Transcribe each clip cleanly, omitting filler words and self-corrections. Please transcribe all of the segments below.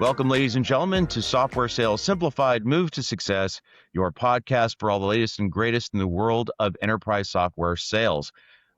Welcome, ladies and gentlemen, to Software Sales Simplified, Move to Success, your podcast for all the latest and greatest in the world of enterprise software sales.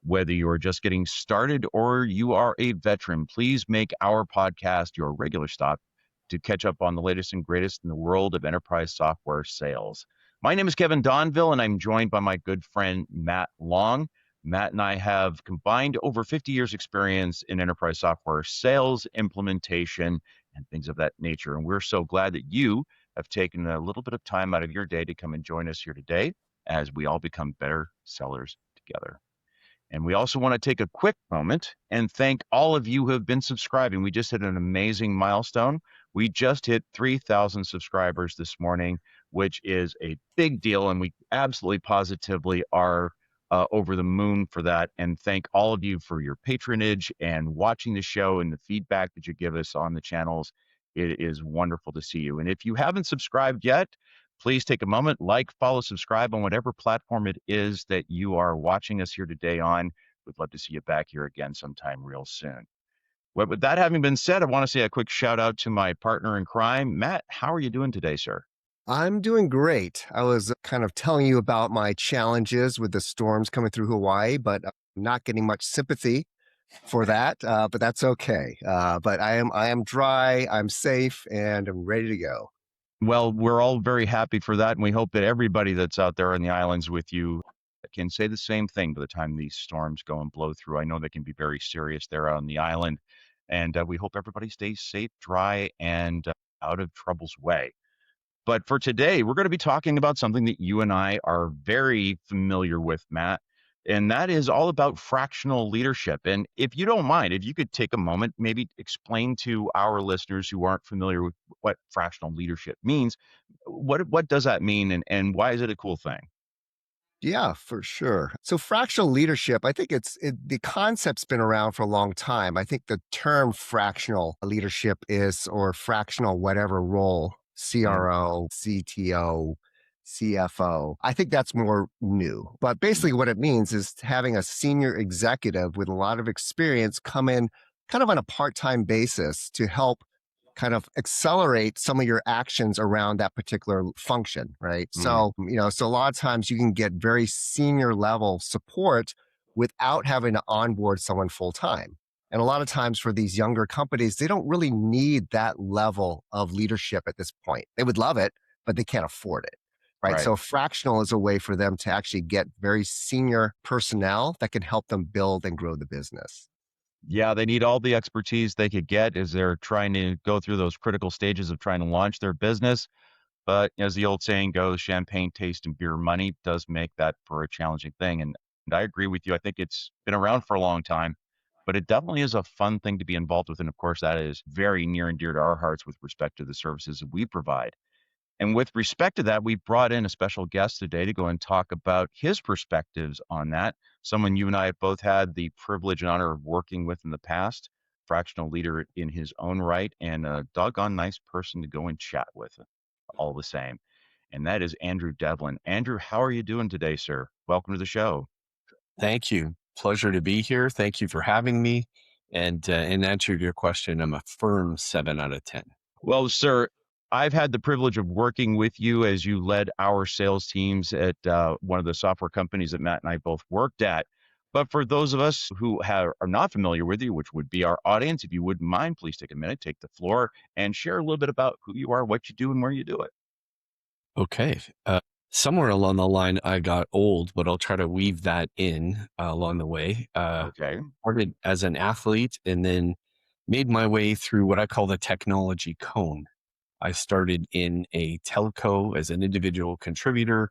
Whether you are just getting started or you are a veteran, please make our podcast your regular stop to catch up on the latest and greatest in the world of enterprise software sales. My name is Kevin Donville, and I'm joined by my good friend, Matt Long. Matt and I have combined over 50 years experience in enterprise software sales, implementation, and things of that nature. And we're so glad that you have taken a little bit of time out of your day to come and join us here today as we all become better sellers together. And we also want to take a quick moment and thank all of you who have been subscribing. We just hit an amazing milestone. We just hit 3,000 subscribers this morning, which is a big deal. And we absolutely positively are over the moon for that. And thank all of you for your patronage and watching the show and the feedback that you give us on the channels. It is wonderful to see you. And if you haven't subscribed yet, please take a moment, like, follow, subscribe on whatever platform it is that you are watching us here today on. We'd love to see you back here again sometime real soon. Well, with that having been said, I want to say a quick shout out to my partner in crime. Matt, how are you doing today, sir? I'm doing great. I was kind of telling you about my challenges with the storms coming through Hawaii, but I'm not getting much sympathy for that. But that's okay. But I am dry, I'm safe, and I'm ready to go. Well, we're all very happy for that, and we hope that everybody that's out there in the islands with you can say the same thing by the time these storms go and blow through. I know they can be very serious there on the island, and we hope everybody stays safe, dry, and out of trouble's way. But for today, we're going to be talking about something that you and I are very familiar with, Matt, and that is all about fractional leadership. And if you don't mind, if you could take a moment, maybe explain to our listeners who aren't familiar with what fractional leadership means, what does that mean, and why is it a cool thing? Yeah, for sure. So fractional leadership, I think the concept's been around for a long time. I think the term fractional leadership is, or fractional whatever role, Mm, CRO, CTO, CFO. I think that's more new. But mm, basically what it means is having a senior executive with a lot of experience come in kind of on a part-time basis to help kind of accelerate some of your actions around that particular function, right? mm. So a lot of times you can get very senior level support without having to onboard someone full time. And a lot of times for these younger companies, they don't really need that level of leadership at this point. They would love it, but they can't afford it. Right. Right. So fractional is a way for them to actually get very senior personnel that can help them build and grow the business. Yeah, they need all the expertise they could get as they're trying to go through those critical stages of trying to launch their business. But as the old saying goes, champagne taste and beer money does make that for a challenging thing. And I agree with you. I think it's been around for a long time, but it definitely is a fun thing to be involved with. And of course, that is very near and dear to our hearts with respect to the services that we provide. And with respect to that, we brought in a special guest today to go and talk about his perspectives on that. Someone you and I have both had the privilege and honor of working with in the past, fractional leader in his own right, and a doggone nice person to go and chat with all the same. And that is Andrew Devlin. Andrew, how are you doing today, sir? Welcome to the show. Thank you. Pleasure to be here. Thank you for having me. And in answer to your question, I'm a firm 7 out of 10. Well, sir, I've had the privilege of working with you as you led our sales teams at one of the software companies that Matt and I both worked at. But for those of us who are not familiar with you, which would be our audience, if you wouldn't mind, please take a minute, take the floor, and share a little bit about who you are, what you do, and where you do it. Okay. Somewhere along the line, I got old, but I'll try to weave that in along the way. Okay. Started as an athlete and then made my way through what I call the technology cone. I started in a telco as an individual contributor,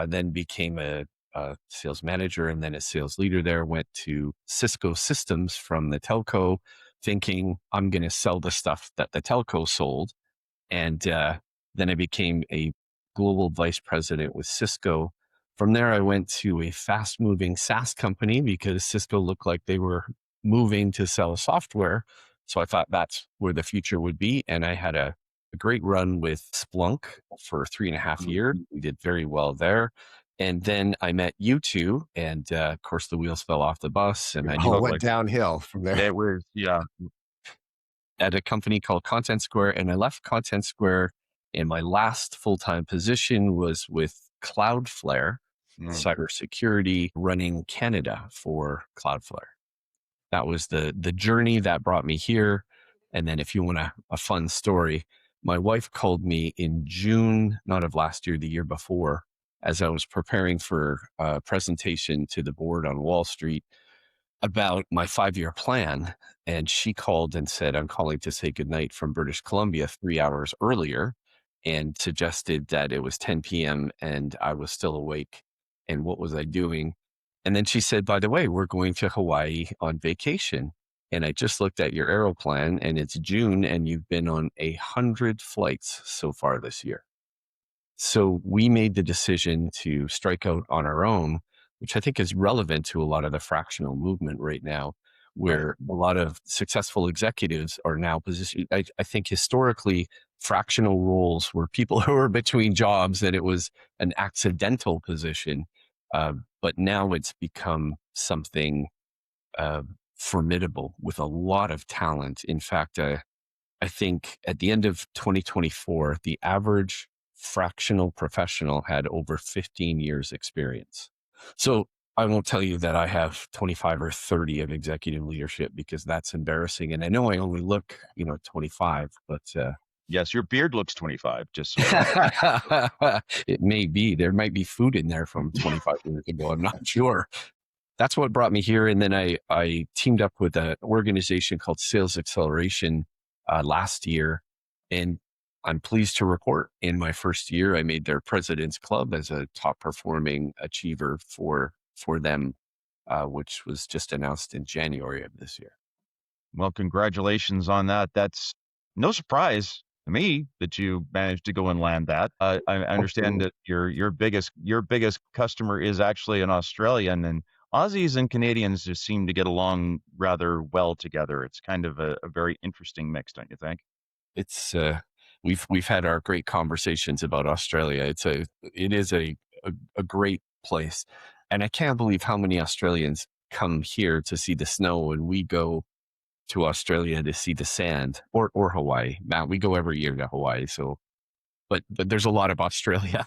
then became a sales manager and then a sales leader there, went to Cisco systems from the telco thinking I'm going to sell the stuff that the telco sold. And then I became a global vice president with Cisco. From there, I went to a fast moving SaaS company because Cisco looked like they were moving to sell software. So I thought that's where the future would be. And I had a great run with Splunk for 3.5 years. We did very well there. And then I met you two, and of course the wheels fell off the bus, and I Oh, knew it went like downhill from there. It was, yeah. at a company called Content Square, and I left Content Square, and my last full-time position was with Cloudflare, cybersecurity, running Canada for Cloudflare. That was the journey that brought me here. And then if you want a fun story, my wife called me in June, not of last year, the year before, as I was preparing for a presentation to the board on Wall Street about my 5-year plan. And she called and said, I'm calling to say goodnight from British Columbia 3 hours earlier, and suggested that it was 10 p.m. and I was still awake. And what was I doing? And then she said, by the way, we're going to Hawaii on vacation. And I just looked at your Aeroplan, and it's June, and you've been on 100 flights so far this year. So we made the decision to strike out on our own, which I think is relevant to a lot of the fractional movement right now, where a lot of successful executives are now positioned. I think historically, fractional roles were people who were between jobs, and it was an accidental position. But now it's become something formidable with a lot of talent. In fact, I think at the end of 2024, the average fractional professional had over 15 years experience. So I won't tell you that I have 25 or 30 of executive leadership, because that's embarrassing. And I know I only look, 25, but Yes, your beard looks 25, just so you know. it may be. There might be food in there from 25 years ago. I'm not sure. That's what brought me here. And then I teamed up with an organization called Sales Acceleration last year. And I'm pleased to report, in my first year, I made their President's Club as a top performing achiever for them, which was just announced in January of this year. Well, congratulations on that. That's no surprise to me that you managed to go and land that. I understand that your biggest customer is actually an Australian, and Aussies and Canadians just seem to get along rather well together. It's kind of a very interesting mix, don't you think? It's we've had our great conversations about Australia. It is a great place, and I can't believe how many Australians come here to see the snow, and we go to Australia to see the sand, or Hawaii. Matt, we go every year to Hawaii. So, but there's a lot of Australia.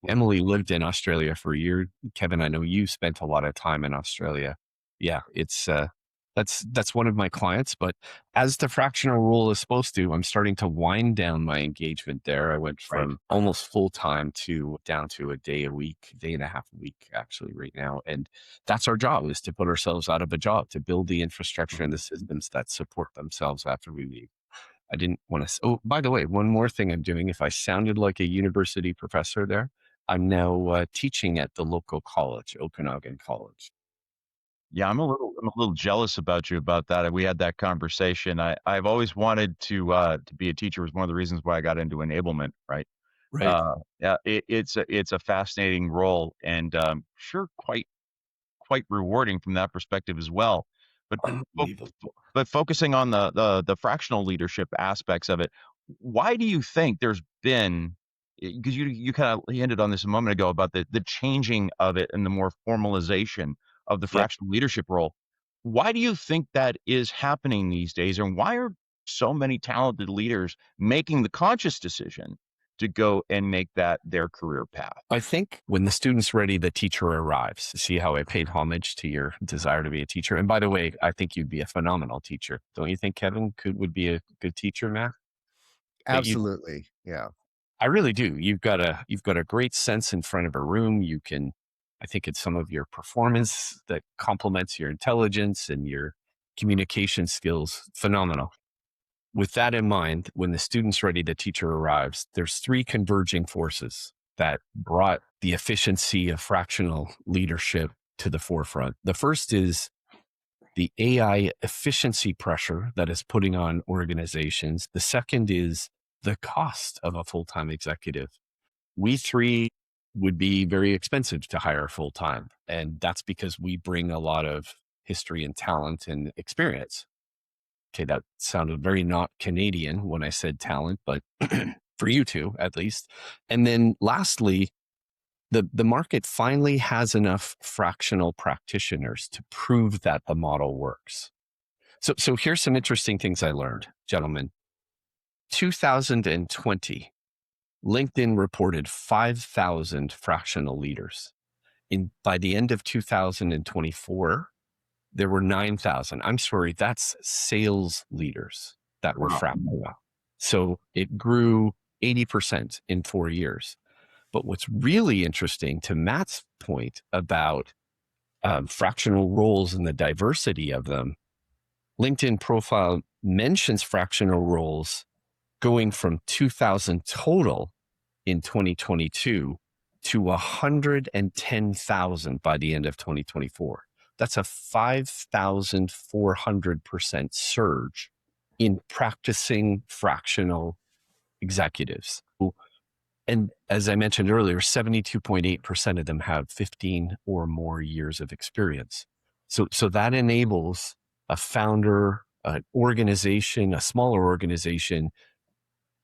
Emily lived in Australia for a year. Kevin, I know you spent a lot of time in Australia. Yeah, it's that's one of my clients. But as the fractional role is supposed to, I'm starting to wind down my engagement there. I went from almost full time to down to a day and a half a week, actually, right now. And that's our job, is to put ourselves out of a job, to build the infrastructure and the systems that support themselves after we leave. I didn't want to. Oh, by the way, one more thing I'm doing. If I sounded like a university professor there, I'm now teaching at the local college, Okanagan College. Yeah, I'm a little jealous about you about that. We had that conversation. I've always wanted to be a teacher. It was one of the reasons why I got into enablement, right? Right. Yeah, it's a fascinating role, and sure, quite rewarding from that perspective as well. But Unbelievable. but focusing on the fractional leadership aspects of it, why do you think there's been, because you kind of hinted on this a moment ago about the changing of it and the more formalization of the Yep. fractional leadership role? Why do you think that is happening these days, and why are so many talented leaders making the conscious decision to go and make that their career path? I think when the student's ready, the teacher arrives. See how I paid homage to your desire to be a teacher? And by the way, I think you'd be a phenomenal teacher. Don't you think Kevin would be a good teacher, Matt? Absolutely. Yeah. I really do. You've got a great sense in front of a room. I think it's some of your performance that complements your intelligence and your communication skills. Phenomenal. With that in mind, when the student's ready, the teacher arrives. There's 3 converging forces that brought the efficiency of fractional leadership to the forefront. The first is the AI efficiency pressure that is putting on organizations. The second is the cost of a full-time executive. We 3 would be very expensive to hire full-time. And that's because we bring a lot of history and talent and experience. Okay, that sounded very not Canadian when I said talent, but for you two, at least. And then lastly, the market finally has enough fractional practitioners to prove that the model works. So here's some interesting things I learned, gentlemen. 2020, LinkedIn reported 5,000 fractional leaders. By the end of 2024, there were 9,000. I'm sorry, that's sales leaders that were fractional. So it grew 80% in 4 years. But what's really interesting, to Matt's point about fractional roles and the diversity of them, LinkedIn profile mentions fractional roles going from 2,000 total in 2022 to 110,000 by the end of 2024. That's a 5,400% surge in practicing fractional executives. And as I mentioned earlier, 72.8% of them have 15 or more years of experience. So that enables a founder, an organization, a smaller organization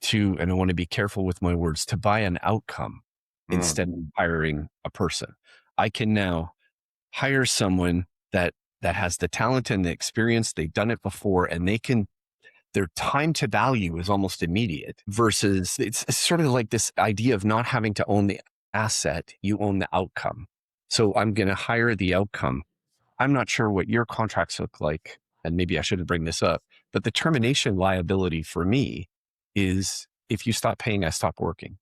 to, and I want to be careful with my words, to buy an outcome instead of hiring a person. I can now hire someone that has the talent and the experience, they've done it before, and their time to value is almost immediate, versus it's sort of like this idea of not having to own the asset, you own the outcome. So I'm going to hire the outcome. I'm not sure what your contracts look like, and maybe I shouldn't bring this up, but the termination liability for me is if you stop paying, I stop working.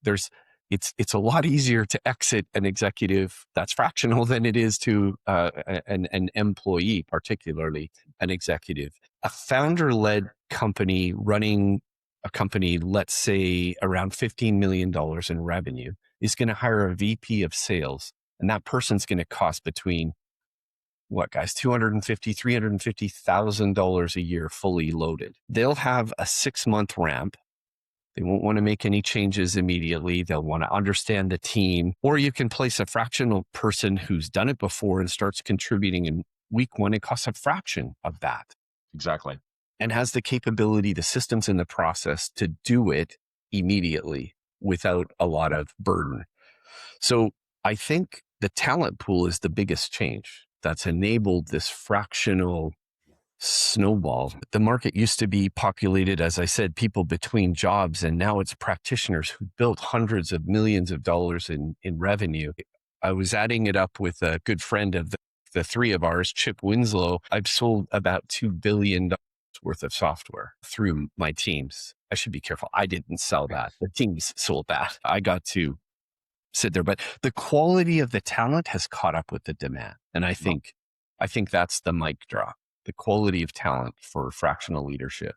It's a lot easier to exit an executive that's fractional than it is to an employee, particularly an executive. A founder-led company running a company, let's say around $15 million in revenue, is going to hire a VP of sales, and that person's going to cost between $250,000, $350,000 a year fully loaded. They'll have a 6-month ramp. They won't want to make any changes immediately. They'll want to understand the team. Or you can place a fractional person who's done it before and starts contributing in week 1. It costs a fraction of that. Exactly. And has the capability, the systems in the process to do it immediately without a lot of burden. So I think the talent pool is the biggest change that's enabled this fractional snowball. The market used to be populated, as I said, people between jobs, and now it's practitioners who built hundreds of millions of dollars in revenue. I was adding it up with a good friend of the three of ours, Chip Winslow. I've sold about $2 billion worth of software through my teams. I should be careful. I didn't sell that. The teams sold that. I got to sit there, but the quality of the talent has caught up with the demand. And I think that's the mic drop. The quality of talent for fractional leadership,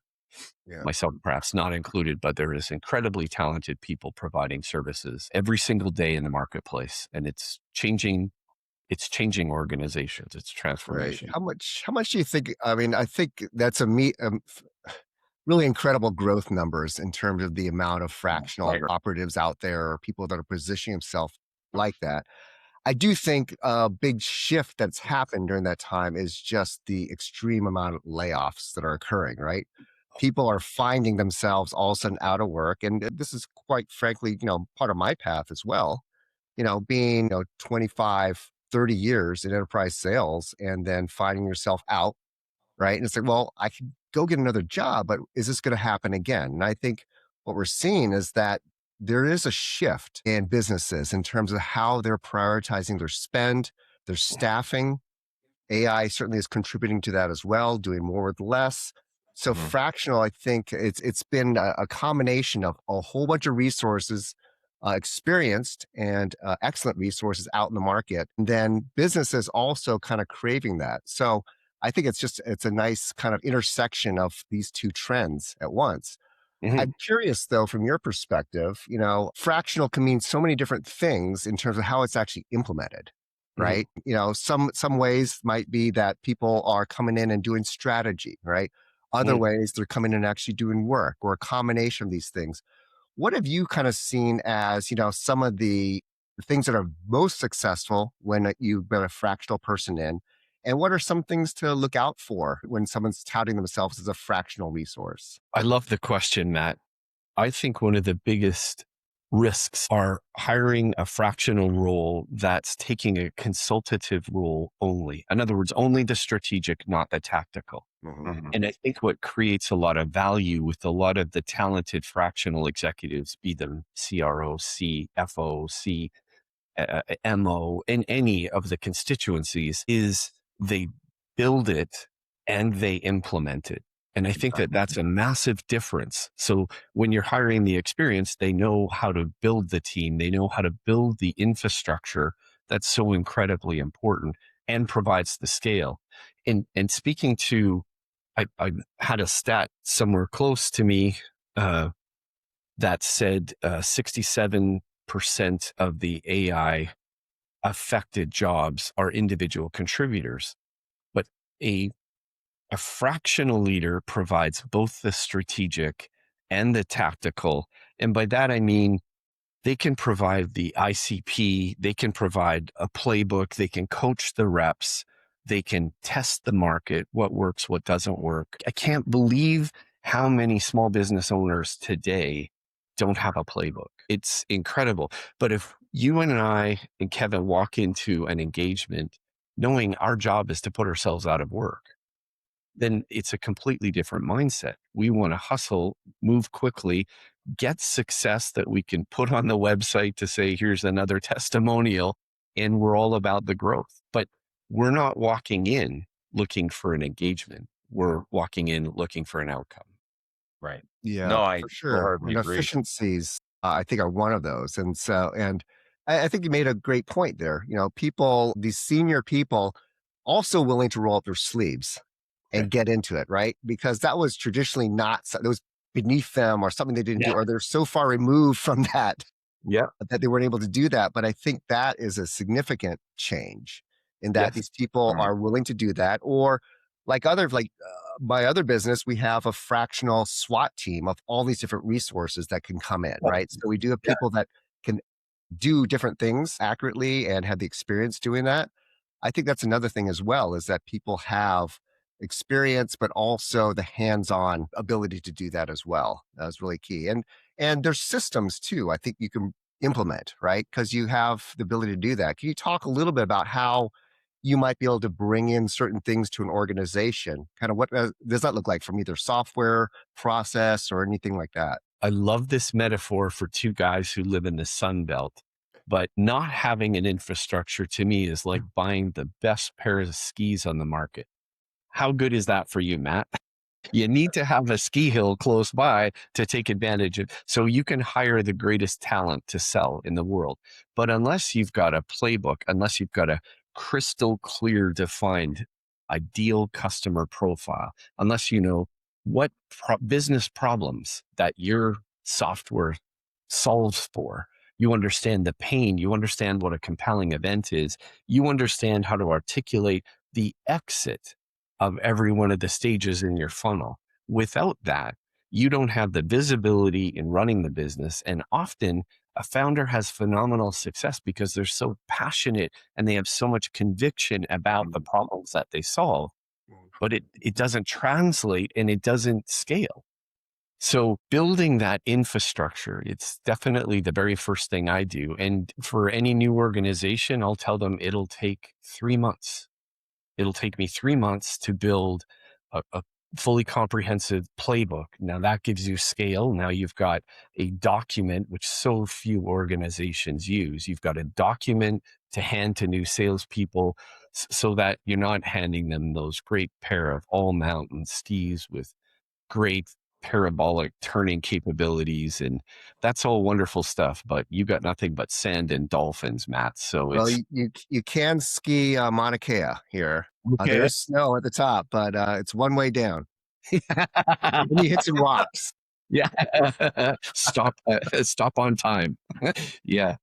myself perhaps not included, but there is incredibly talented people providing services every single day in the marketplace, and it's changing organizations. It's transformation. Right. How much do you think? I mean, I think that's really incredible growth numbers in terms of the amount of fractional operatives out there, or people that are positioning themselves like that. I do think a big shift that's happened during that time is just the extreme amount of layoffs that are occurring, right? People are finding themselves all of a sudden out of work. And this is quite frankly, part of my path as well, being 25, 30 years in enterprise sales and then finding yourself out, right? And it's like, well, I could go get another job, but is this going to happen again? And I think what we're seeing is that there is a shift in businesses in terms of how they're prioritizing their spend, their staffing. AI certainly is contributing to that as well, doing more with less. So fractional, I think it's been a combination of a whole bunch of resources, experienced and excellent resources out in the market. And then businesses also kind of craving that. So I think it's a nice kind of intersection of these two trends at once. I'm curious though, from your perspective, fractional can mean so many different things in terms of how it's actually implemented, right? Some ways might be that people are coming in and doing strategy, right? Other ways they're coming in and actually doing work, or a combination of these things. What have you kind of seen as, some of the things that are most successful when you've been a fractional person in? And what are some things to look out for when someone's touting themselves as a fractional resource? I love the question, Matt. I think one of the biggest risks are hiring a fractional role that's taking a consultative role only. In other words, only the strategic, not the tactical. Mhm. And I think what creates a lot of value with a lot of the talented fractional executives, be them CRO, CFO, MO in any of the constituencies, is they build it and they implement it. And I think that that's a massive difference. So when you're hiring the experience, they know how to build the team. They know how to build the infrastructure that's so incredibly important and provides the scale. And speaking to, I had a stat somewhere close to me that said 67% of the AI affected jobs are individual contributors, but a a fractional leader provides both the strategic and the tactical. And by that, I mean, they can provide the ICP, they can provide a playbook, they can coach the reps, they can test the market, what works, what doesn't work. I can't believe how many small business owners today don't have a playbook. It's incredible. But if you and I and Kevin walk into an engagement knowing our job is to put ourselves out of work, then it's a completely different mindset. We want to hustle, move quickly, get success that we can put on the website to say, here's another testimonial, and we're all about the growth. But we're not walking in looking for an engagement. We're walking in looking for an outcome. Right. Yeah, No, I for sure. wholeheartedly And agree. efficiencies, I think, are one of those. And so, and I think you made a great point there. People, these senior people, also willing to roll up their sleeves Okay. and get into it, right? Because that was traditionally not, that was beneath them or something they didn't do, Yeah. or they're so far removed from Yeah. that they weren't able to do that. But I think that is a significant change in that Yes. these people Mm. are willing to do that. Or like my other business, we have a fractional SWAT team of all these different resources that can come in, right? So we do have Yeah. people that can do different things accurately and have the experience doing that. I think that's another thing as well, is that people have experience, but also the hands-on ability to do that as well. That was really key. And there's systems too, I think you can implement, right? Because you have the ability to do that. Can you talk a little bit about how you might be able to bring in certain things to an organization? Kind of what does that look like from either software, process, or anything like that? I love this metaphor for two guys who live in the Sun Belt, but not having an infrastructure to me is like buying the best pair of skis on the market. How good is that for you, Matt? You need to have a ski hill close by to take advantage of, so you can hire the greatest talent to sell in the world. But unless you've got a playbook, unless you've got a crystal clear defined ideal customer profile, unless you know what business problems that your software solves for, you understand the pain, you understand what a compelling event is, you understand how to articulate the exit of every one of the stages in your funnel. Without that, you don't have the visibility in running the business. And often a founder has phenomenal success because they're so passionate and they have so much conviction about the problems that they solve, but it doesn't translate and it doesn't scale. So building that infrastructure, it's definitely the very first thing I do. And for any new organization, I'll tell them it'll take 3 months. It'll take me 3 months to build a fully comprehensive playbook. Now that gives you scale. Now you've got a document, which so few organizations use. You've got a document to hand to new salespeople so that you're not handing them those great pair of all mountain skis with great parabolic turning capabilities. And that's all wonderful stuff, but you got nothing but sand and dolphins, Matt. So Well, it's you can ski Mauna Kea here. There okay. is snow at the top, but it's one way down. Then you hit some rocks. Yeah. Stop on time. Yeah.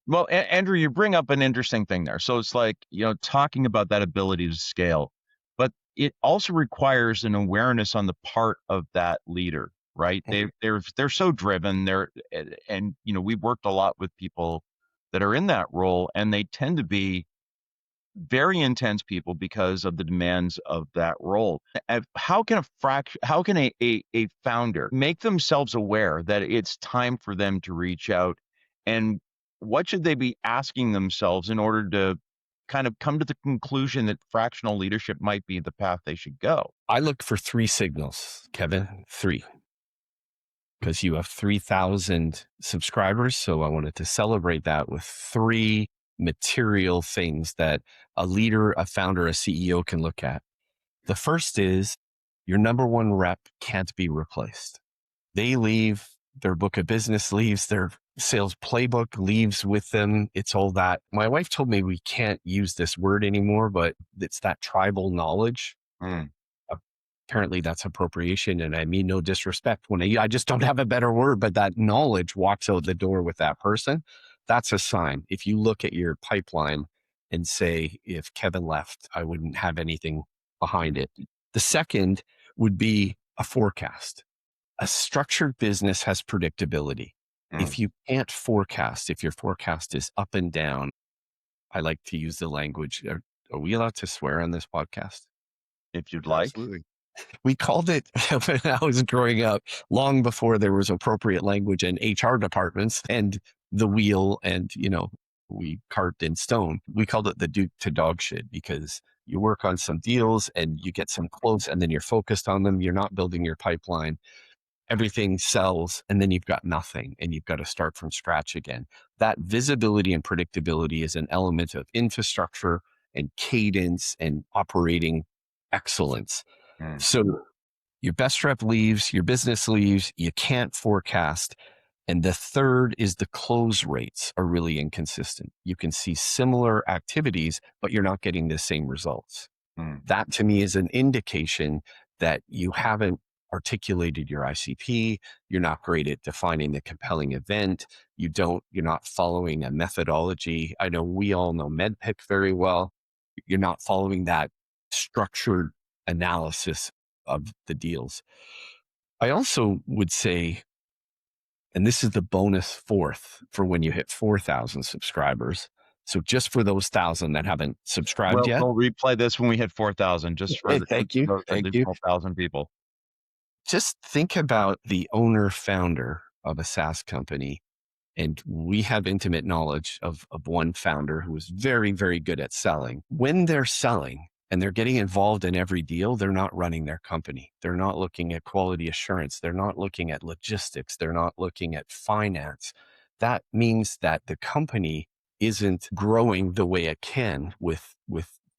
Well, Andrew, you bring up an interesting thing there. So it's like, talking about that ability to scale, but it also requires an awareness on the part of that leader, right? They're so driven. And we've worked a lot with people that are in that role, and they tend to be very intense people because of the demands of that role. How can a founder make themselves aware that it's time for them to reach out, and what should they be asking themselves in order to kind of come to the conclusion that fractional leadership might be the path they should go? I look for 3 signals, Kevin, 3, because you have 3,000 subscribers. So I wanted to celebrate that with 3 material things that a leader, a founder, a CEO can look at. The first is your number one rep can't be replaced. They leave, their book of business leaves, their sales playbook leaves with them. It's all that. My wife told me we can't use this word anymore, but it's that tribal knowledge. Mm. Apparently that's appropriation, and I mean no disrespect when I just don't have a better word, but that knowledge walks out the door with that person. That's a sign. If you look at your pipeline and say, if Kevin left, I wouldn't have anything behind it. The second would be a forecast. A structured business has predictability. If you can't forecast, if your forecast is up and down, I like to use the language. Are we allowed to swear on this podcast? If you'd like. Absolutely. We called it when I was growing up, long before there was appropriate language in HR departments and the wheel and, we carved in stone. We called it the Duke to dog shit, because you work on some deals and you get some close and then you're focused on them. You're not building your pipeline. Everything sells and then you've got nothing and you've got to start from scratch again. That visibility and predictability is an element of infrastructure and cadence and operating excellence. So your best rep leaves, your business leaves, you can't forecast. And the third is the close rates are really inconsistent. You can see similar activities, but you're not getting the same results. That to me is an indication that you haven't articulated your ICP. You're not great at defining the compelling event. You're not following a methodology. I know we all know MedPick very well. You're not following that structured analysis of the deals. I also would say, and this is the bonus fourth for when you hit 4,000 subscribers. So just for those 1,000 that haven't subscribed yet. We'll replay this when we hit 4,000, just for the Thank you. additional 1,000 people. Just think about the owner founder of a SaaS company. And we have intimate knowledge of one founder who was very, very good at selling. When they're selling and they're getting involved in every deal, they're not running their company. They're not looking at quality assurance. They're not looking at logistics. They're not looking at finance. That means that the company isn't growing the way it can with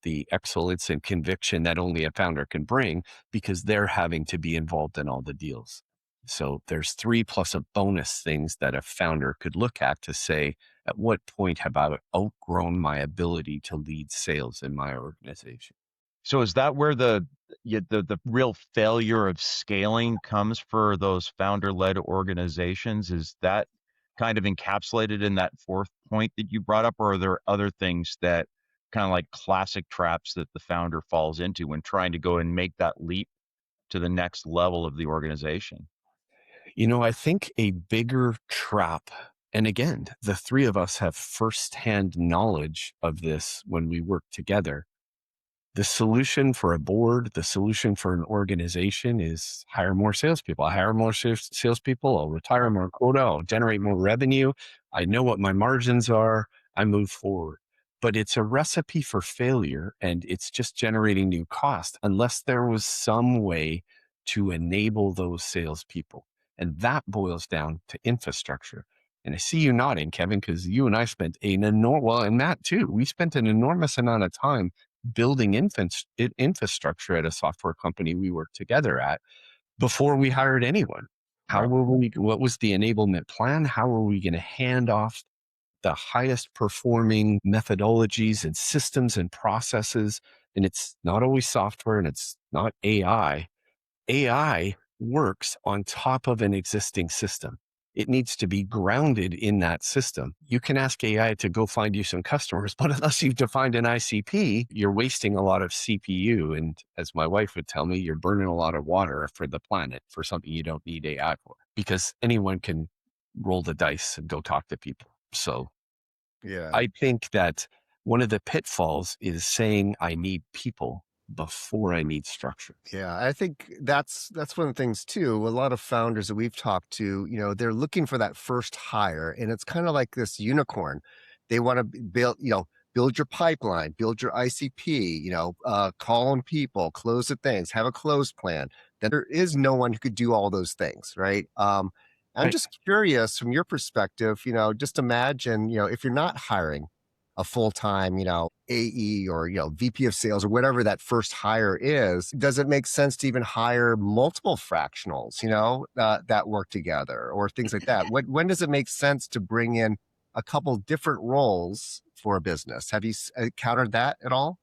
the excellence and conviction that only a founder can bring, because they're having to be involved in all the deals. So there's 3 plus a bonus things that a founder could look at to say, at what point have I outgrown my ability to lead sales in my organization? So is that where the real failure of scaling comes for those founder-led organizations? Is that kind of encapsulated in that 4th point that you brought up, or are there other things that kind of like classic traps that the founder falls into when trying to go and make that leap to the next level of the organization? I think a bigger trap, and again, the 3 of us have firsthand knowledge of this when we work together. The solution for a board, the solution for an organization is hire more salespeople. I hire more salespeople. I'll retire more quota. I'll generate more revenue. I know what my margins are. I move forward. But it's a recipe for failure, and it's just generating new cost unless there was some way to enable those salespeople. And that boils down to infrastructure. And I see you nodding, Kevin, because you and I spent and Matt too, we spent an enormous amount of time building infrastructure at a software company we worked together at before we hired anyone. What was the enablement plan? How are we going to hand off the highest performing methodologies and systems and processes? And it's not always software and it's not AI. AI works on top of an existing system. It needs to be grounded in that system. You can ask AI to go find you some customers, but unless you've defined an ICP, you're wasting a lot of CPU. And as my wife would tell me, you're burning a lot of water for the planet for something you don't need AI for, because anyone can roll the dice and go talk to people. So Yeah. I think that one of the pitfalls is saying I need people before I need structure. Yeah, I think that's one of the things too. A lot of founders that we've talked to, they're looking for that first hire, and it's kind of like this unicorn. They want to build, build your pipeline, build your ICP, call on people, close the things, have a close plan. Then there is no one who could do all those things, right? I'm Right. just curious from your perspective, just imagine, if you're not hiring a full-time, AE or, VP of sales or whatever that first hire is, does it make sense to even hire multiple fractionals, that work together or things like that? When does it make sense to bring in a couple different roles for a business? Have you encountered that at all?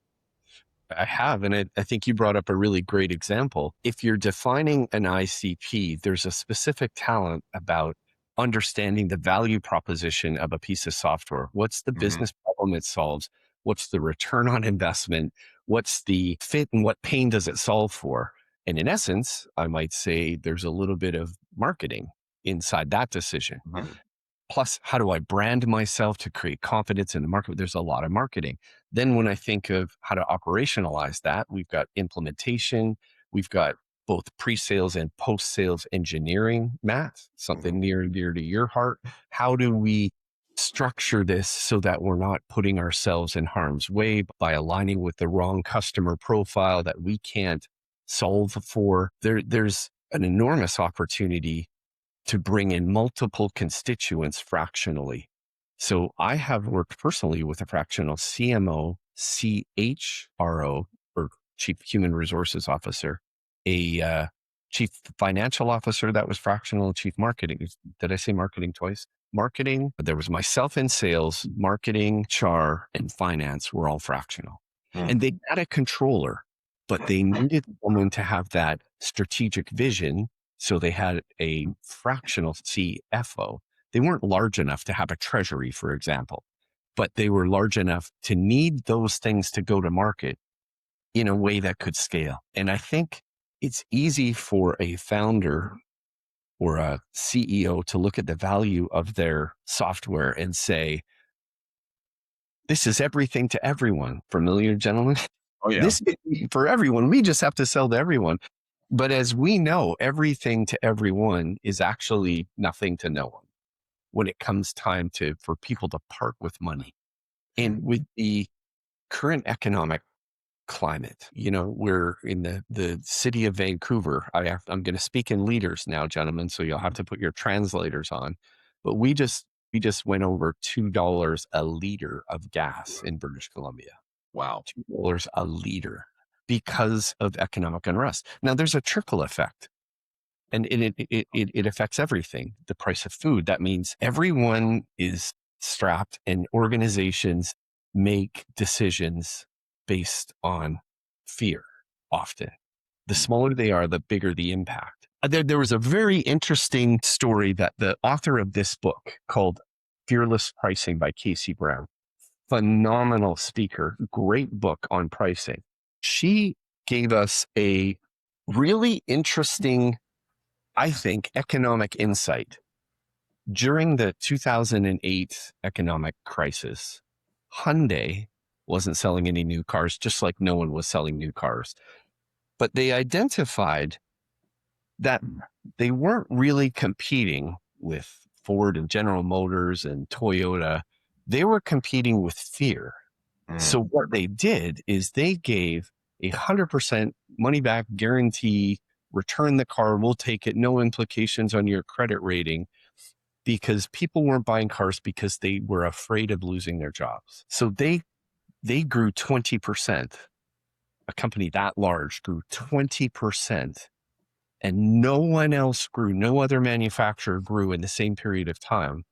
I have. And I think you brought up a really great example. If you're defining an ICP, there's a specific talent about understanding the value proposition of a piece of software. What's the business problem it solves? What's the return on investment? What's the fit and what pain does it solve for? And in essence, I might say there's a little bit of marketing inside that decision. Plus, how do I brand myself to create confidence in the market? There's a lot of marketing. Then when I think of how to operationalize that, we've got implementation, we've got both pre-sales and post-sales engineering, Matt, something near and dear to your heart. How do we structure this so that we're not putting ourselves in harm's way by aligning with the wrong customer profile that we can't solve for? There's an enormous opportunity to bring in multiple constituents fractionally. So I have worked personally with a fractional CMO, CHRO, or Chief Human Resources Officer, a Chief Financial Officer that was fractional, Chief Marketing. Did I say marketing twice? Marketing. There was myself in sales, marketing, HR, and finance were all fractional. And they had a controller, but they needed someone to have that strategic vision. So they had a fractional CFO. They weren't large enough to have a treasury, for example, but they were large enough to need those things to go to market in a way that could scale. And I think it's easy for a founder or a CEO to look at the value of their software and say, this is everything to everyone. Familiar, gentlemen? Oh, yeah. This is for everyone. We just have to sell to everyone. But as we know, everything to everyone is actually nothing to no one when it comes time for people to part with money. And with the current economic climate, we're in the city of Vancouver. I'm going to speak in liters now, gentlemen, so you'll have to put your translators on. But we just went over $2 a liter of gas in British Columbia. Wow. $2 a liter because of economic unrest. Now there's a trickle effect. And it affects everything. The price of food. That means everyone is strapped and organizations make decisions based on fear often. The smaller they are, the bigger the impact. There was a very interesting story that the author of this book called Fearless Pricing by Casey Brown, phenomenal speaker, great book on pricing. She gave us a really interesting, I think, economic insight. During the 2008 economic crisis, Hyundai wasn't selling any new cars, just like no one was selling new cars. But they identified that they weren't really competing with Ford and General Motors and Toyota. They were competing with fear. So what they did is they gave 100% money back guarantee, return the car, we'll take it, no implications on your credit rating, because people weren't buying cars because they were afraid of losing their jobs. So they grew 20%. A company that large grew 20%, and no one else grew. No other manufacturer grew in the same period of time.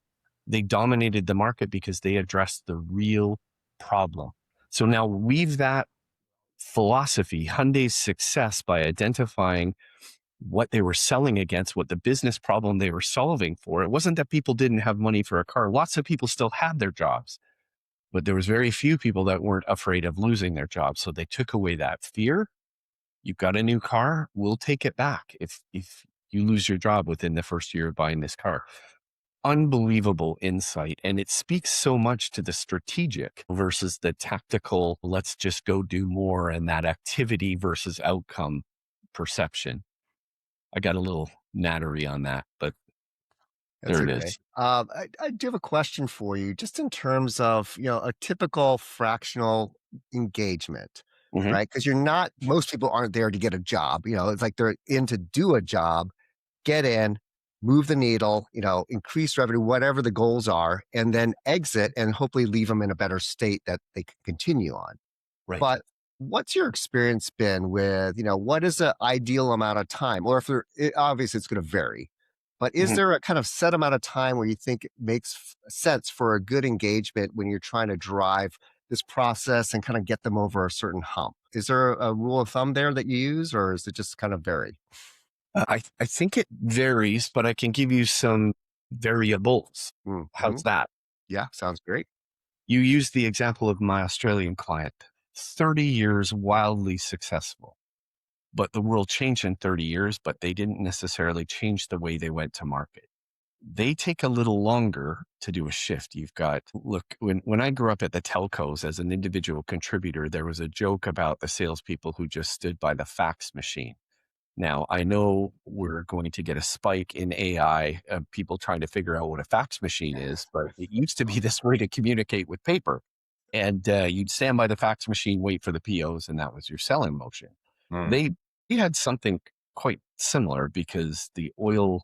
They dominated the market because they addressed the real problem. So now weave that philosophy, Hyundai's success, by identifying what they were selling against, what the business problem they were solving for. It wasn't that people didn't have money for a car. Lots of people still had their jobs, but there was very few people that weren't afraid of losing their jobs. So they took away that fear. You've got a new car, we'll take it back if you lose your job within the first year of buying this car. Unbelievable insight. And it speaks so much to the strategic versus the tactical, let's just go do more, and that activity versus outcome perception. I got a little nattery on that, but That's There it okay. is. I do have a question for you, just in terms of a typical fractional engagement, Mhm. right? Because you're not most people aren't there to get a job. It's like they're in to do a job, get in, move the needle, increase revenue, whatever the goals are, and then exit and hopefully leave them in a better state that they can continue on. Right. But what's your experience been with, what is the ideal amount of time? Or if obviously it's going to vary, but is Mhm. there a kind of set amount of time where you think it makes sense for a good engagement when you're trying to drive this process and kind of get them over a certain hump? Is there a rule of thumb there that you use, or is it just kind of vary? I think it varies, but I can give you some variables. Mm-hmm. How's that? Yeah, sounds great. You used the example of my Australian client, 30 years wildly successful, but the world changed in 30 years, but they didn't necessarily change the way they went to market. They take a little longer to do a shift. Look, when I grew up at the telcos as an individual contributor, there was a joke about the salespeople who just stood by the fax machine. Now, I know we're going to get a spike in AI of people trying to figure out what a fax machine is, but it used to be this way to communicate with paper. And you'd stand by the fax machine, wait for the POs, and that was your selling motion. Mm. They had something quite similar because the oil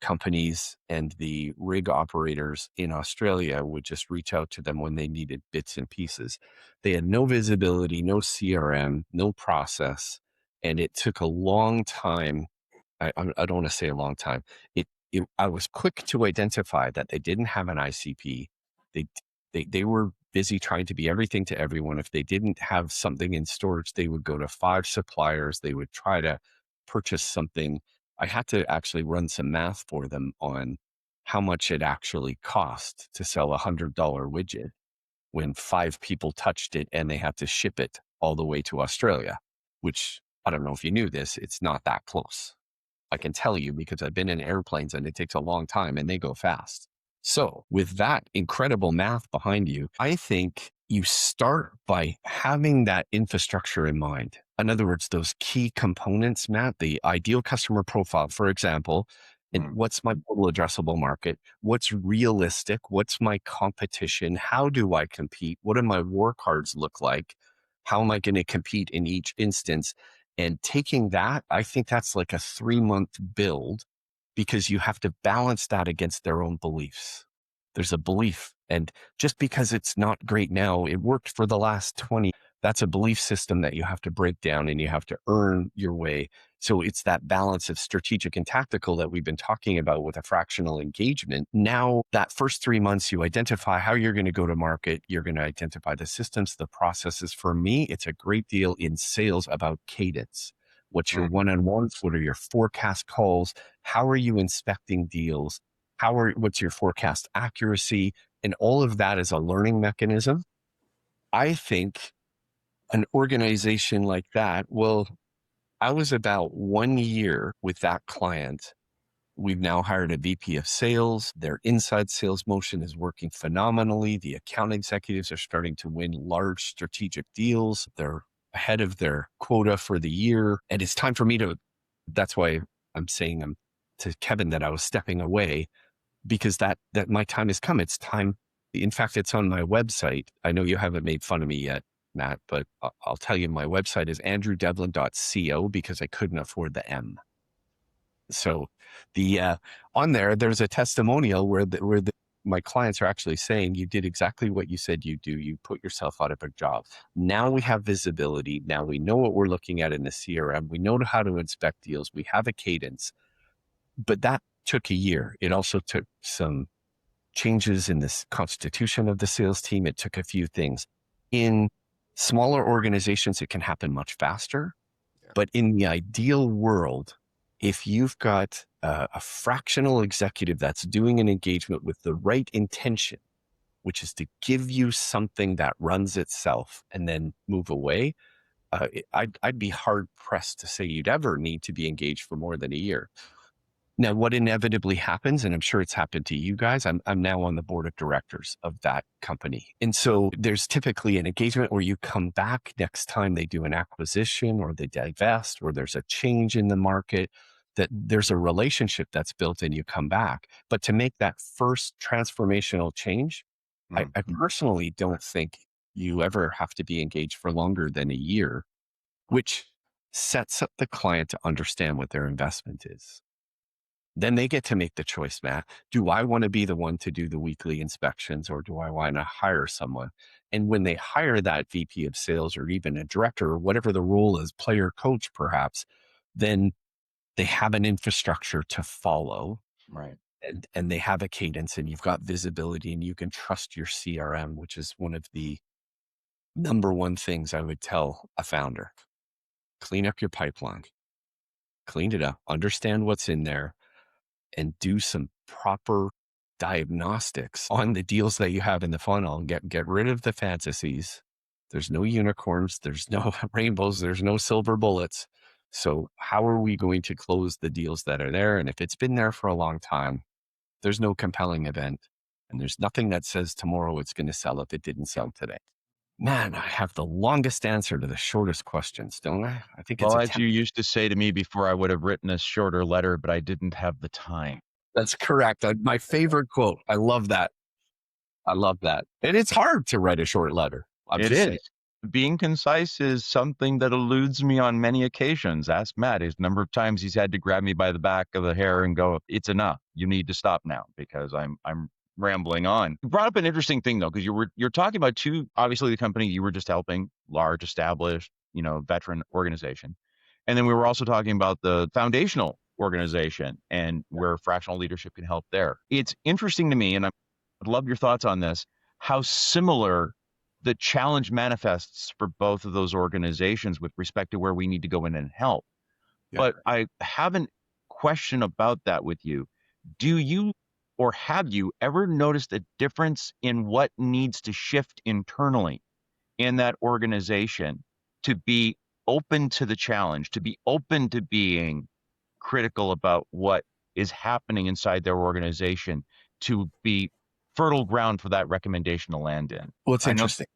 companies and the rig operators in Australia would just reach out to them when they needed bits and pieces. They had no visibility, no CRM, no process, and it took a long time. I don't want to say a long time. I was quick to identify that they didn't have an ICP. They they were busy trying to be everything to everyone. If they didn't have something in storage, they would go to 5 suppliers. They would try to purchase something. I had to actually run some math for them on how much it actually cost to sell $100 widget when 5 people touched it and they had to ship it all the way to Australia, which I don't know if you knew this, it's not that close. I can tell you because I've been in airplanes and it takes a long time and they go fast. So, with that incredible math behind you, I think you start by having that infrastructure in mind. In other words, those key components, Matt, the ideal customer profile, for example, and Mm. what's my total addressable market? What's realistic? What's my competition? How do I compete? What do my war cards look like? How am I going to compete in each instance? And taking that, I think that's like a 3-month build because you have to balance that against their own beliefs. There's a belief. And just because it's not great now, it worked for the last 20. That's a belief system that you have to break down and you have to earn your way. So it's that balance of strategic and tactical that we've been talking about with a fractional engagement. Now, that first 3 months, you identify how you're going to go to market. You're going to identify the systems, the processes. For me, it's a great deal in sales about cadence. What's your Mm. one-on-ones? What are your forecast calls? How are you inspecting deals? What's your forecast accuracy? And all of that is a learning mechanism. I think an organization like that, well, I was about 1 year with that client. We've now hired a VP of sales. Their inside sales motion is working phenomenally. The account executives are starting to win large strategic deals. They're ahead of their quota for the year. And it's time for me that's why I'm saying to Kevin that I was stepping away because that my time has come. It's time. In fact, it's on my website. I know you haven't made fun of me yet, Matt, but I'll tell you my website is andrewdevlin.co because I couldn't afford the M. So the on there's a testimonial where my clients are actually saying you did exactly what you said you do. You put yourself out of a job. Now we have visibility. Now we know what we're looking at in the CRM. We know how to inspect deals. We have a cadence, but that took a year. It also took some changes in this constitution of the sales team. It took a few things. In smaller organizations, it can happen much faster. Yeah. But in the ideal world, if you've got a fractional executive that's doing an engagement with the right intention, which is to give you something that runs itself and then move away, I'd be hard pressed to say you'd ever need to be engaged for more than a year. Now, what inevitably happens, and I'm sure it's happened to you guys, I'm now on the board of directors of that company. And so there's typically an engagement where you come back next time they do an acquisition or they divest or there's a change in the market. that there's a relationship that's built and you come back. But to make that first transformational change, I personally don't think you ever have to be engaged for longer than a year, which sets up the client to understand what their investment is. Then they get to make the choice, Matt. Do I want to be the one to do the weekly inspections, or do I want to hire someone? And when they hire that VP of sales or even a director or whatever the role is, player coach perhaps, then they have an infrastructure to follow. Right. And they have a cadence, and you've got visibility, and you can trust your CRM, which is one of the number one things I would tell a founder. Clean up your pipeline, clean it up, understand what's in there, and do some proper diagnostics on the deals that you have in the funnel, and get rid of the fantasies. There's no unicorns, there's no rainbows, there's no silver bullets. So how are we going to close the deals that are there? And if it's been there for a long time, there's no compelling event, and there's nothing that says tomorrow it's going to sell if it didn't sell today. Man, I have the longest answer to the shortest questions, don't I? I think it's Well, as you used to say to me before, I would have written a shorter letter, but I didn't have the time. That's correct. My favorite quote. I love that. I love that. And it's hard to write a short letter. It is. Being concise is something that eludes me on many occasions. Ask Matt his number of times he's had to grab me by the back of the hair and go, "It's enough. You need to stop now," because I'm rambling on. You brought up an interesting thing though, because you're talking about obviously the company you were just helping, large, established, veteran organization. And then we were also talking about the foundational organization and where fractional leadership can help there. It's interesting to me, and I'd love your thoughts on this, how similar the challenge manifests for both of those organizations with respect to where we need to go in and help. Yeah. But I have a question about that with you. Do you, or have you ever noticed a difference in what needs to shift internally in that organization to be open to the challenge, to be open to being critical about what is happening inside their organization, to be fertile ground for that recommendation to land in? Well, it's interesting.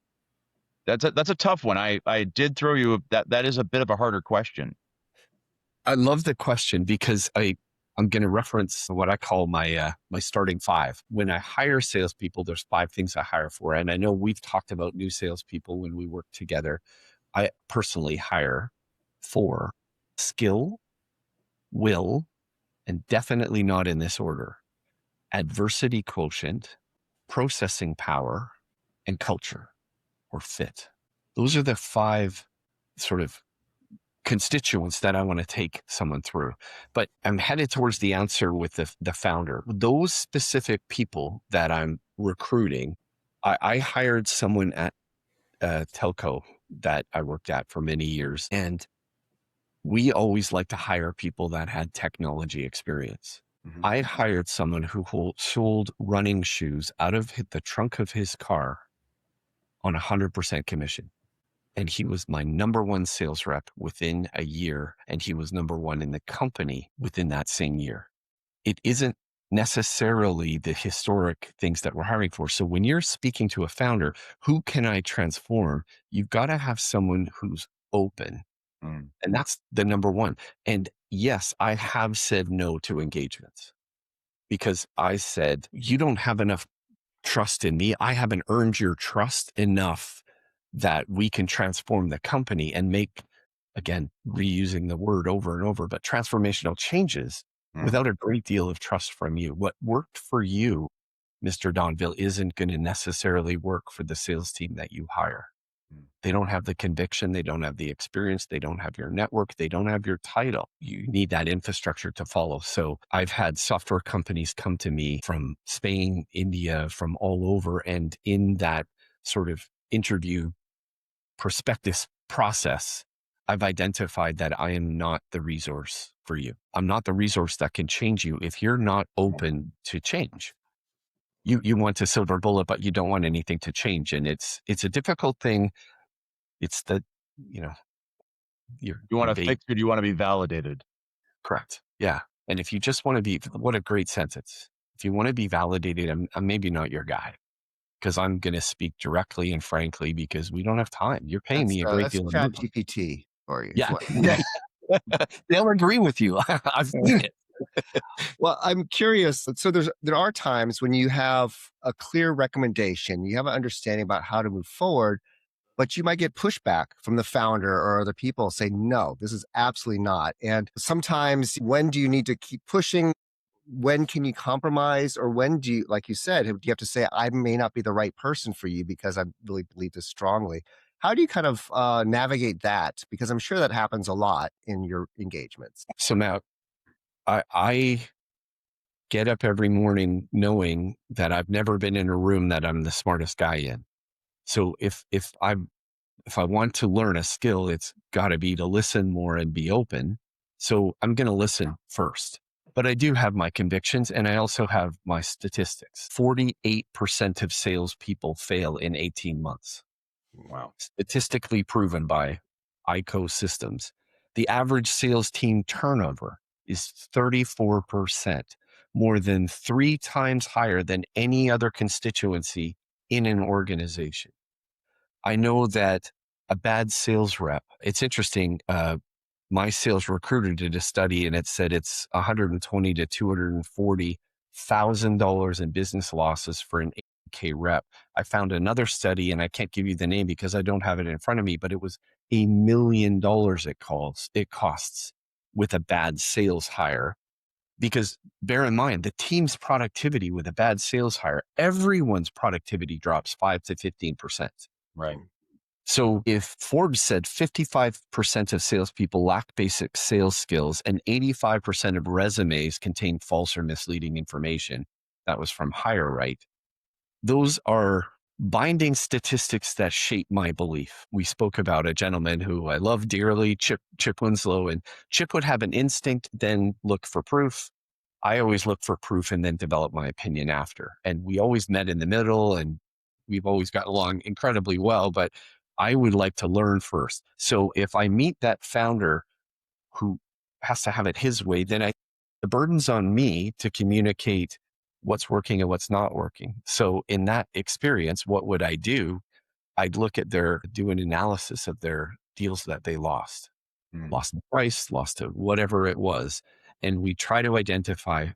That's a tough one. I did throw you that is a bit of a harder question. I love the question because I'm going to reference what I call my starting five. When I hire salespeople, there's 5 things I hire for. And I know we've talked about new salespeople when we work together. I personally hire for skill, will, and definitely not in this order: adversity quotient, processing power, and culture or fit. Those are the 5 sort of constituents that I want to take someone through. But I'm headed towards the answer with the founder. Those specific people that I'm recruiting, I hired someone at telco that I worked at for many years. And we always like to hire people that had technology experience. Mm-hmm. I hired someone who sold running shoes out of the trunk of his car on 100% commission. And he was my number 1 sales rep within a year. And he was number 1 in the company within that same year. It isn't necessarily the historic things that we're hiring for. So when you're speaking to a founder, who can I transform? You've got to have someone who's open. And that's the number 1. And yes, I have said no to engagements because I said, you don't have enough trust in me. I haven't earned your trust enough that we can transform the company and make, again, reusing the word over and over, but transformational changes without a great deal of trust from you. What worked for you, Mr. Donville, isn't going to necessarily work for the sales team that you hire. They don't have the conviction. They don't have the experience. They don't have your network. They don't have your title. You need that infrastructure to follow. So I've had software companies come to me from Spain, India, from all over. And in that sort of interview prospectus process, I've identified that I am not the resource for you. I'm not the resource that can change you if you're not open to change. You want a silver bullet, but you don't want anything to change. And it's a difficult thing. It's the, you want to fix it, you want to be validated. Correct. Yeah. And if you just want to be, what a great sentence. If you want to be validated, I'm maybe not your guy, because I'm going to speak directly and frankly, because we don't have time. You're paying me a great deal of money. ChatGPT for you. Yeah. They'll agree with you. I've seen it. Well, I'm curious. So there are times when you have a clear recommendation, you have an understanding about how to move forward, but you might get pushback from the founder or other people say, no, this is absolutely not. And sometimes when do you need to keep pushing? When can you compromise? Or when do you, like you said, do you have to say, I may not be the right person for you because I really believe this strongly? How do you kind of navigate that? Because I'm sure that happens a lot in your engagements. So Matt, I get up every morning knowing that I've never been in a room that I'm the smartest guy in. So if I want to learn a skill, it's got to be to listen more and be open. So I'm going to listen first. But I do have my convictions and I also have my statistics. 48% of salespeople fail in 18 months. Wow. Statistically proven by ICO systems. The average sales team turnover is 34%, more than 3 times higher than any other constituency in an organization. I know that a bad sales rep, it's interesting. My sales recruiter did a study and it said it's $120 to $240,000 in business losses for an 8K rep. I found another study and I can't give you the name because I don't have it in front of me, but it was $1 million it costs with a bad sales hire. Because bear in mind, the team's productivity with a bad sales hire, everyone's productivity drops 5 to 15%. Right. So if Forbes said 55% of salespeople lack basic sales skills and 85% of resumes contain false or misleading information, that was from HireRight. Those are binding statistics that shape my belief. We spoke about a gentleman who I love dearly, Chip Winslow, and Chip would have an instinct, then look for proof. I always look for proof and then develop my opinion after. And we always met in the middle and we've always got along incredibly well, but I would like to learn first. So if I meet that founder who has to have it his way, then the burden's on me to communicate what's working and what's not working. So in that experience, what would I do? I'd do an analysis of their deals that they lost in price, lost to whatever it was. And we try to identify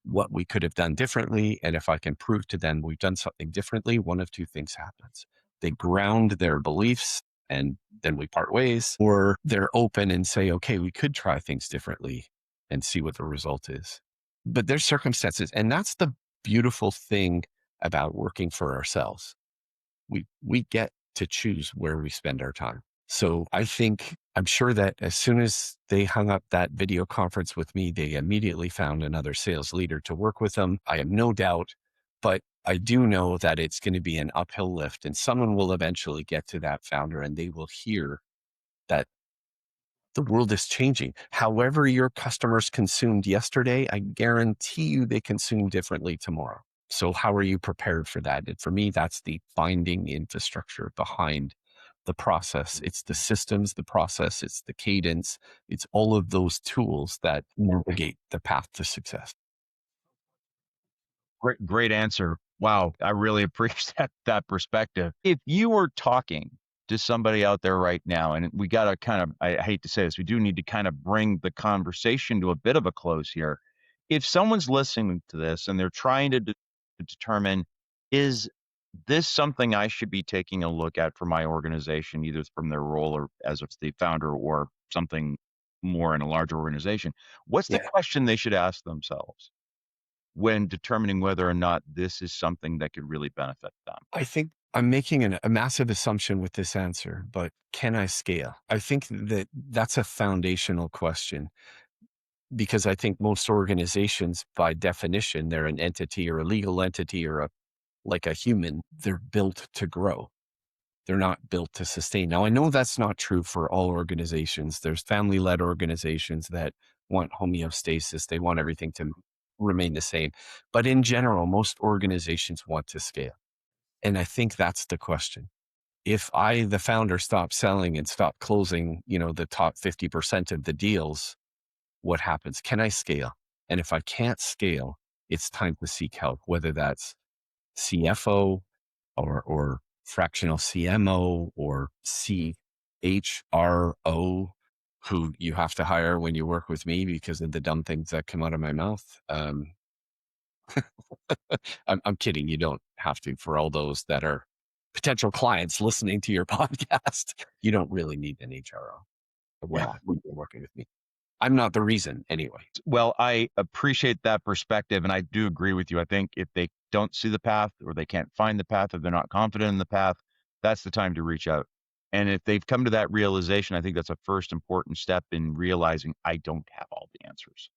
what we could have done differently. And if I can prove to them we've done something differently, one of two things happens. They ground their beliefs and then we part ways, or they're open and say, okay, we could try things differently and see what the result is. But there's circumstances. And that's the beautiful thing about working for ourselves. We get to choose where we spend our time. So I'm sure that as soon as they hung up that video conference with me, they immediately found another sales leader to work with them. I have no doubt, but I do know that it's going to be an uphill lift and someone will eventually get to that founder and they will hear that the world is changing. However, your customers consumed yesterday, I guarantee you they consume differently tomorrow. So how are you prepared for that? And for me, that's the binding infrastructure behind the process. It's the systems, the process, it's the cadence, it's all of those tools that navigate the path to success. Great answer. Wow. I really appreciate that perspective. If you were talking to somebody out there right now, and we got to I hate to say this, we do need to kind of bring the conversation to a bit of a close here. If someone's listening to this and they're trying to determine, is this something I should be taking a look at for my organization, either from their role or as the founder or something more in a larger organization, what's the question they should ask themselves when determining whether or not this is something that could really benefit them? I think I'm making a massive assumption with this answer, but can I scale? I think that that's a foundational question because I think most organizations, by definition, they're an entity or a legal entity or like a human. They're built to grow. They're not built to sustain. Now, I know that's not true for all organizations. There's family-led organizations that want homeostasis. They want everything to remain the same. But in general, most organizations want to scale. And I think that's the question. If I, the founder, stop selling and stop closing, the top 50% of the deals, what happens? Can I scale? And if I can't scale, it's time to seek help, whether that's CFO or fractional CMO or CHRO, who you have to hire when you work with me because of the dumb things that come out of my mouth. I'm kidding. You don't have to. For all those that are potential clients listening to your podcast, you don't really need an HRO when you're working with me. I'm not the reason anyway. Well, I appreciate that perspective, and I do agree with you. I think if they don't see the path, or they can't find the path, or they're not confident in the path, that's the time to reach out. And if they've come to that realization, I think that's a first important step in realizing I don't have all the answers.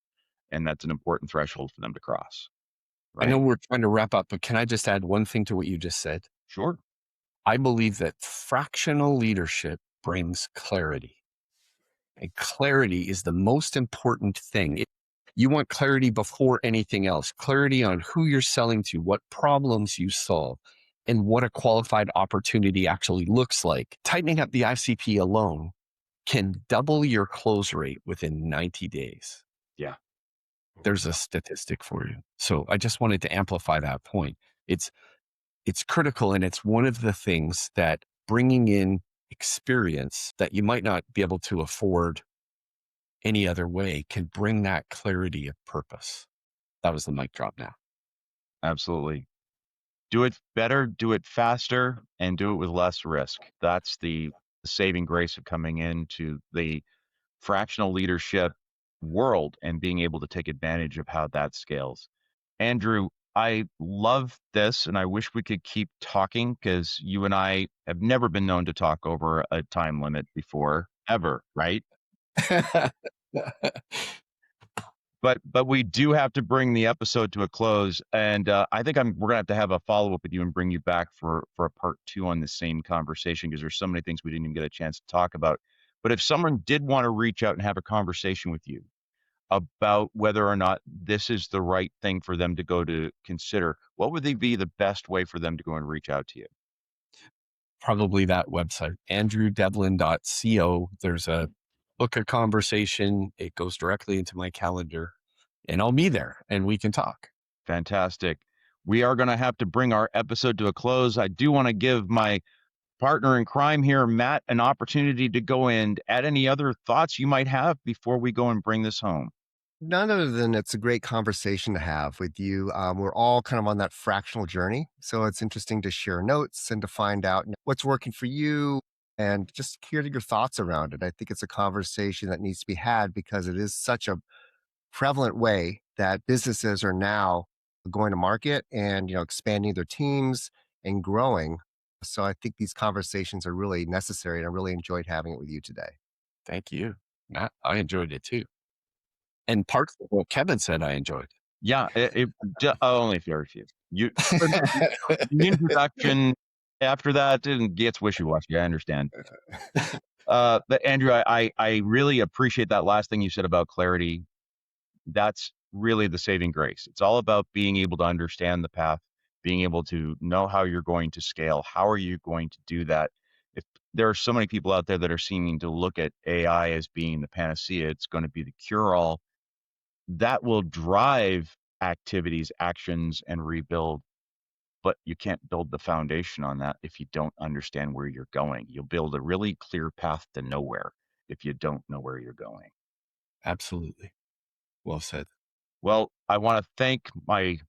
And that's an important threshold for them to cross. I know we're trying to wrap up, but can I just add one thing to what you just said? Sure. I believe that fractional leadership brings clarity. And clarity is the most important thing. You want clarity before anything else, clarity on who you're selling to, what problems you solve, and what a qualified opportunity actually looks like. Tightening up the ICP alone can double your close rate within 90 days. Yeah. There's a statistic for you. So I just wanted to amplify that point. It's critical, and it's one of the things that bringing in experience that you might not be able to afford any other way can bring that clarity of purpose. That was the mic drop now. Absolutely. Do it better, do it faster, and do it with less risk. That's the saving grace of coming into the fractional leadership world and being able to take advantage of how that scales. Andrew, I love this, and I wish we could keep talking, because you and I have never been known to talk over a time limit before, ever, right? But we do have to bring the episode to a close, and I think we're gonna have a follow up with you and bring you back for a part 2 on the same conversation, because there's so many things we didn't even get a chance to talk about. But if someone did want to reach out and have a conversation with you about whether or not this is the right thing for them to go to consider, what would be the best way for them to go and reach out to you? Probably that website, andrewdevlin.co. There's a book a conversation. It goes directly into my calendar, and I'll be there and we can talk. Fantastic. We are going to have to bring our episode to a close. I do want to give my partner in crime here, Matt, an opportunity to go and add any other thoughts you might have before we go and bring this home. None other than it's a great conversation to have with you. We're all kind of on that fractional journey. So it's interesting to share notes and to find out what's working for you and just hearing your thoughts around it. I think it's a conversation that needs to be had because it is such a prevalent way that businesses are now going to market and expanding their teams and growing. So I think these conversations are really necessary, and I really enjoyed having it with you today. Thank you, Matt. I enjoyed it too. And parts of what Kevin said, I enjoyed. Yeah, only if you're a few. The introduction after that gets wishy-washy. I understand. But Andrew, I really appreciate that last thing you said about clarity. That's really the saving grace. It's all about being able to understand the path, being able to know how you're going to scale. How are you going to do that? If there are so many people out there that are seeming to look at AI as being the panacea, it's going to be the cure-all, that will drive activities, actions, and rebuild. But you can't build the foundation on that if you don't understand where you're going. You'll build a really clear path to nowhere if you don't know where you're going. Absolutely. Well said. Well, I want to thank my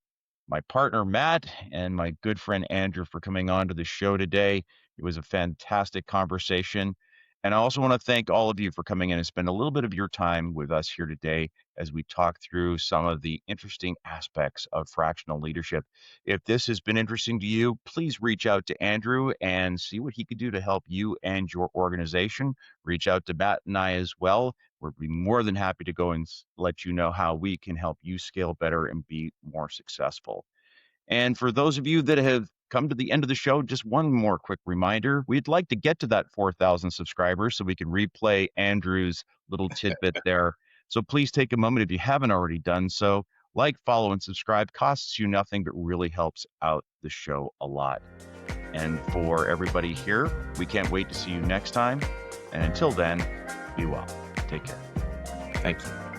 partner, Matt, and my good friend, Andrew, for coming on to the show today. It was a fantastic conversation. And I also want to thank all of you for coming in and spend a little bit of your time with us here today as we talk through some of the interesting aspects of fractional leadership. If this has been interesting to you, please reach out to Andrew and see what he could do to help you and your organization. Reach out to Matt and I as well. We'd be more than happy to go and let you know how we can help you scale better and be more successful. And for those of you that have come to the end of the show, just one more quick reminder. We'd like to get to that 4,000 subscribers so we can replay Andrew's little tidbit there. So please take a moment if you haven't already done so. Like, follow, and subscribe. Costs you nothing, but really helps out the show a lot. And for everybody here, we can't wait to see you next time. And until then, be well. Take care. Thank you.